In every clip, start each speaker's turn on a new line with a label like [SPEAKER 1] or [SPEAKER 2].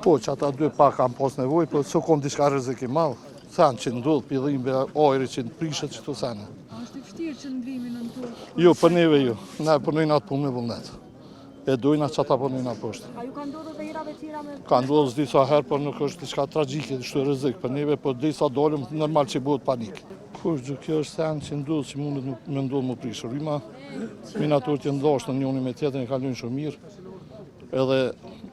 [SPEAKER 1] Po, që ata dy pak kam pas nevoj, po së kom diçka rrezik i madh. Thanë që ndodh pillimbe ajri që në prishet që të sene.
[SPEAKER 2] A është i vështirë që ndrimin në tokë?
[SPEAKER 1] Jo, për neve jo. Ne punojnë atë punë me vullnet. E dojnë atë që ata punojnë atë poshtë.
[SPEAKER 2] A ju ka ndodhur dhe herave tjera me...
[SPEAKER 1] Ka ndodhur disa herë, por nuk është diçka tragjike, është rrezik për neve, por disa dalëm normal që bëhet panik. Kush gjë kjo është sen që ndodh që mundet me ndodh më prish. Rryma, minatorët që ndashtë në njëri me tjetrin e kalojnë shumë mirë. Edhe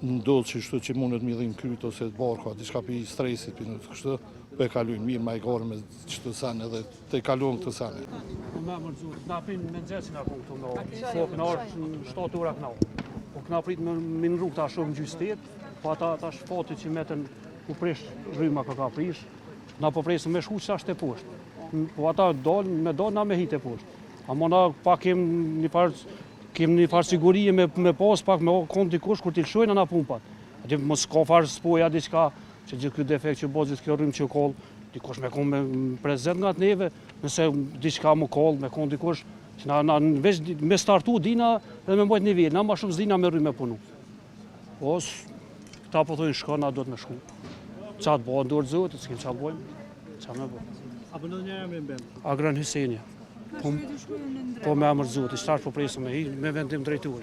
[SPEAKER 1] ndodh që mundet me dhim kryt ose barka, diçka për i stresit, për në të kështë, për e kalojnë mirë, ma i garë me qëtë sene edhe të i kalojnë këtë sene.
[SPEAKER 3] Me mërzut, na prinë me nëzësin akon këtu në orë, fokë në orë 7 ora këna. Po këna pritë me në rrugë ta shumë në gjystet, po ata shfati që metën u prish rryma ka prish, na po presë me shku që ashtë e poshtë. Po ata me dalë na me hitë e poshtë. Amo na pa kem një farë sigurie me pas pak me kont dikush kur t'i lëshojnë ana pumpat. Atë mos ka farë spoja diçka që gjithë këtë defekt që bëzit kjo rrymë që kollë, dikush me konë me prezent nga të neve, nëse diçka më kollë, me konë dikush, që na veç me startu dina dhe me mbojt nivel, na ma shumë s'dina me rrymë me punu. Os, këta po thujnë shko, na do të me shku. Qa të bëjnë dorë zotë, s'kem qa bëjmë, qa me bëjmë.
[SPEAKER 4] Apo në një emrin bëjmë?
[SPEAKER 3] Agran Hysenja. Po me amër zotë, i shtarë po presë me vendim drejtuar.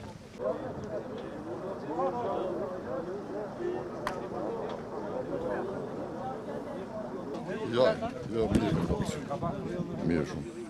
[SPEAKER 5] Ja, mirë shumë.